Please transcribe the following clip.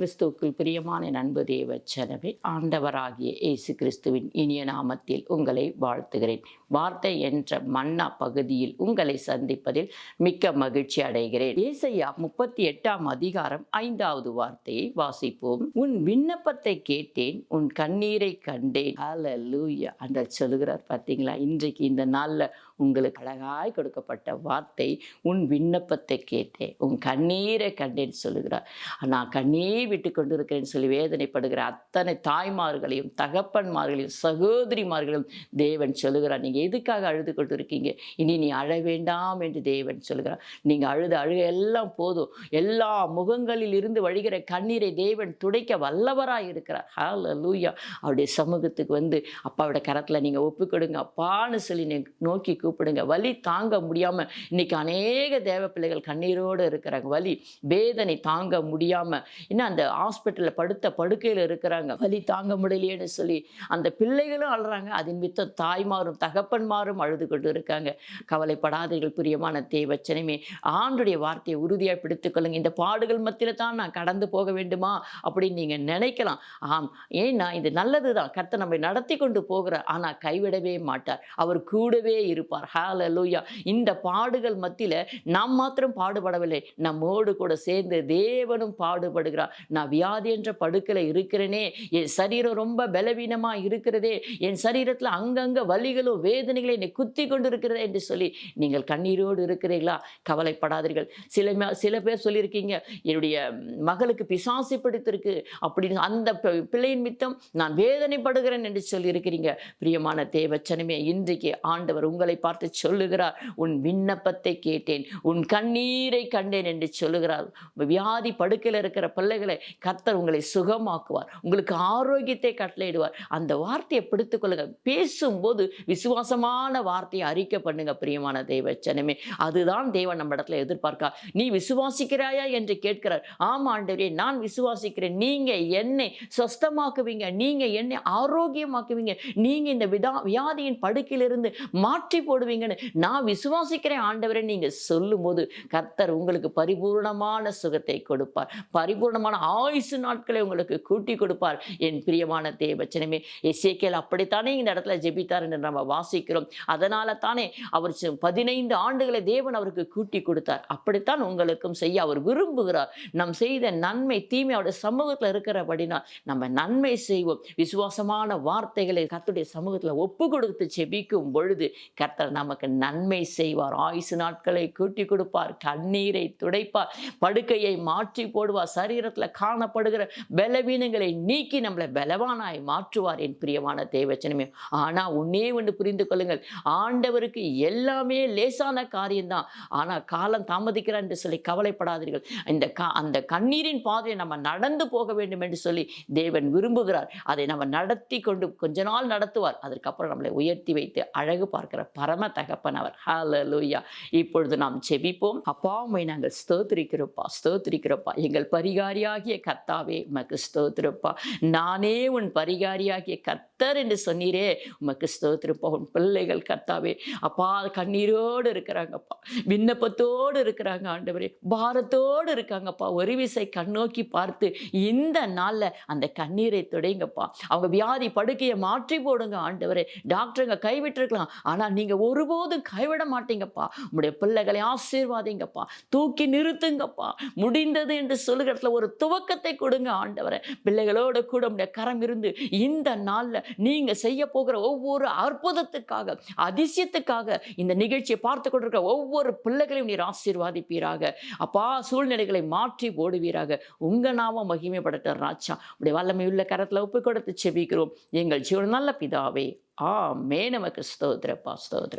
கிறிஸ்துவுக்குள் பிரியமான நண்பு தேவ ஜனமே, ஆண்டவராகிய இயேசு கிறிஸ்துவின் இனிய நாமத்தில் உங்களை வாழ்த்துகிறேன். வார்த்தை என்ற மன்னா பகுதியில் உங்களை சந்திப்பதில் மிக்க மகிழ்ச்சி அடைகிறேன். ஏசாயா 38 5வது வார்த்தையை வாசிப்போம். உன் விண்ணப்பத்தை கேட்டேன், உன் கண்ணீரை கண்டேன். ஹல்லேலூயா. ஆண்டவர் சொல்லுகிறார். பார்த்தீங்களா, இன்றைக்கு இந்த நாளில் உங்களுக்கு அழகாய் கொடுக்கப்பட்ட வார்த்தை, உன் விண்ணப்பத்தை கேட்டேன், உன் கண்ணீரை கண்டேன் சொல்லுகிறார். நான் கண்ணீர் விட்டு கொண்டு இருக்கிறேன்னு சொல்லி வேதனைப்படுகிற அத்தனை தாய்மார்களையும் தகப்பன்மார்களையும் சகோதரிமார்களையும் தேவன் சொல்லுகிறார். நீங்கள் எதுக்காக அழுது கொண்டு இருக்கீங்க? இனி நீ அழ வேண்டாம் என்று தேவன் சொல்லுகிறார். நீங்கள் அழுக எல்லாம் போதும். எல்லா முகங்களில் இருந்து வழிகிற கண்ணீரை தேவன் துடைக்க வல்லவராய் இருக்கிறார். ஹல்லேலூயா. அவருடைய சமூகத்துக்கு வந்து அப்பாவோட கரத்தில் நீங்கள் ஒப்பு கொடுங்க. அப்பான்னு சொல்லி நோக்கி கூப்பிடுங்க. வலி தாங்க முடியாமல் இன்னைக்கு அநேக தேவ பிள்ளைகள் கண்ணீரோடு இருக்கிறாங்க. வலி வேதனை தாங்க முடியாமல் இன்னும் அந்த ஹாஸ்பிட்டலில் படுக்கையில் இருக்கிறாங்க. வலி தாங்க முடியலையேன்னு சொல்லி அந்த பிள்ளைகளும் அழுறாங்க. அதன் மித்தம் தாய்மாரும் தகப்பன்மாரும் அழுது கொண்டு இருக்காங்க. கவலைப்படாதீர்கள் பிரியமான தேவச்சனமே. ஆண்டுடைய வார்த்தையை உறுதியாக பிடித்துக் கொள்ளுங்க. இந்த பாடுகள் மத்தியில் தான் நான் கடந்து போக வேண்டுமா அப்படின்னு நீங்கள் நினைக்கலாம். ஆம், ஏன்னா இது நல்லது தான். கர்த்தர் நம்மை நடத்தி கொண்டு போகிறார். ஆனால் கைவிடவே மாட்டார். அவர் கூடவே இருப்பார். ஹல்லேலூயா. இந்த பாடுகள் மத்தியில் நாம் மாத்திரம் பாடுபடவில்லை, நம்மோடு கூட சேர்ந்து தேவனும் பாடுபடுகிறார். நான் வியாதி என்ற படுக்கையில் இருக்கிறேனே, என் சரீரம் ரொம்ப பலவீனமாக இருக்கிறதே, என் சரீரத்தில் அங்கங்கே வலிகளும் வேதனைகளை என்னை குத்தி கொண்டு இருக்கிறதே என்று சொல்லி நீங்கள் கண்ணீரோடு இருக்கிறீர்களா? கவலைப்படாதீர்கள். சில பேர் சொல்லியிருக்கீங்க, என்னுடைய மகளுக்கு பிசாசு பிடித்திருக்கு அப்படின்னு, அந்த பிள்ளையின் மித்தம் நான் வேதனைப்படுகிறேன் என்று சொல்லியிருக்கிறீங்க. பிரியமான தேவச்சனமே, இன்றைக்கு ஆண்டவர் உங்களை பார்த்து சொல்லுகிறார், உன் விண்ணப்பத்தை கேட்டேன், உன் கண்ணீரை கண்டேன் என்று சொல்லுகிறார். வியாதி படுக்கையில் இருக்கிற பிள்ளைகளை கர்த்தர் உங்களை சுகமாக்குவார். உங்களுக்கு ஆரோக்கியத்தை கட்டளையிடுவார். அந்த வார்த்தையை பிடித்துக் கொள்ளுங்க. பேசும்போது விசுவாசமான வார்த்தையை அறிக்கை பண்ணுங்க. பிரியமான தேவச்சனமே, அதுதான் தேவன் நம்ம இடத்துல எதிர்பார்க்கா. நீ விசுவாசிக்கிறாயா என்று கேட்கிறார். ஆமா ஆண்டவரே, நான் விசுவாசிக்கிறேன். நீங்க என்னை சொஸ்தமாக்குவீங்க, நீங்க என்னை ஆரோக்கியமாக்குவீங்க, நீங்க இந்த வியாதியின் படுக்கையிலிருந்து மாற்றி போடுவீங்கன்னு நான் விசுவாசிக்கிறேன் ஆண்டவரே நீங்க சொல்லும் போது கர்த்தர் உங்களுக்கு பரிபூர்ணமான சுகத்தை கொடுப்பார். பரிபூர்ணமான ஆயுசு நாட்களை உங்களுக்கு கூட்டி கொடுப்பார். என் பிரியமான தேவச்சனமே, எசேக்கியேல் அப்படித்தானே இந்த இடத்துல ஜெபித்தார் என்று நம்ம வாசிக்கிறோம். அதனால தானே அவர் 15 ஆண்டுகளை தேவன் அவருக்கு கூட்டி கொடுத்தார். அப்படித்தான் உங்களுக்கும் செய்ய அவர் விரும்புகிறார். நம் செய்த நன்மை தீமை அவருடைய சமூகத்தில் இருக்கிறபடினால் நம்ம நன்மை செய்வோம். விசுவாசமான வார்த்தைகளை கர்த்தருடைய சமூகத்தில் ஒப்பு கொடுத்து ஜெபிக்கும் பொழுது கர்த்தர் நமக்கு நன்மை செய்வார். ஆயுசு நாட்களை கூட்டி கொடுப்பார். கண்ணீரை துடைப்பார். படுக்கையை மாற்றி போடுவார். சரீரத்தில் காணப்படுகிற பலவீனங்களை நீக்கி நம்மளை பலவானாய் மாற்றுவார். என் பிரியமான தேவச்சனமே, ஆனால் ஒன்னே ஒன்று புரிந்து கொள்ளுங்கள், ஆண்டவருக்கு எல்லாமே லேசான காரியம்தான். ஆனால் காலம் தாமதிக்கிறார் என்று சொல்லி கவலைப்படாதீர்கள். அந்த கண்ணீரின் பாதையை நம்ம நடந்து போக வேண்டும் என்று சொல்லி தேவன் விரும்புகிறார். அதை நம்ம நடத்தி கொண்டு கொஞ்ச நாள் நடத்துவார். அதற்கப்புறம் நம்மளை உயர்த்தி வைத்து அழகு பார்க்கிற பரம தகப்பன் அவர். ஹல்லேலூயா. இப்பொழுது நாம் ஜெபிப்போம். அப்பா, உம்மை நாங்கள் ஸ்தோத்திரிக்கிறோப்பா. எங்கள் பரிகாரியாகிய கர்த்தாவே, உமக்கு ஸ்தோத்திரப்பா. நானே உன் பரிகாரியாகிய கர்த்தர் என்று சொன்னீரே, உமக்கு ஸ்தோத்திரப்பா. உன் பிள்ளைகள் கர்த்தாவே அப்பா கண்ணீரோடு இருக்கிறாங்கப்பா, விண்ணப்பத்தோடு இருக்கிறாங்க ஆண்டவரே, பாரத்தோடு இருக்காங்கப்பா. ஒரு விசை கண்ணோக்கி பார்த்து இந்த நாளில் அந்த கண்ணீரை துடைங்கப்பா. அவங்க வியாதி படுக்கையை மாற்றி போடுங்க ஆண்டவரே. டாக்டருங்க கைவிட்டிருக்கலாம், ஆனால் நீங்க ஒருபோதும் கைவிட மாட்டீங்கப்பா. உங்களுடைய பிள்ளைகளை ஆசீர்வாதிங்கப்பா, தூக்கி நிறுத்துங்கப்பா. முடிந்தது என்று சொல்லுகிறதுல ஒரு துவக்கத்தை கொடுங்க ஆண்டவரே. பிள்ளைகளோட கூட உடைய கரம் இருந்து இந்த நாளில் நீங்க செய்ய போகிற ஒவ்வொரு அற்புதத்துக்காக, அதிசயத்துக்காக இந்த நிகழ்ச்சியை பார்த்து கொண்டிருக்கிற ஒவ்வொரு பிள்ளைகளையும் நீர் ஆசீர்வாதிப்பீராக அப்பா. சூழ்நிலைகளை மாற்றி போடுவீராக. உங்க நாமம் மகிமைப்படட்டும் ராஜா. உடைய வல்லமையுள்ள கரத்தில் ஒப்பு கொடுத்து செபிக்கிறோம் எங்கள் ஜீவன் நல்ல பிதாவே. ஆமென். நமக்கு ஸ்தோத்திரப்பா, ஸ்தோத்திரம்.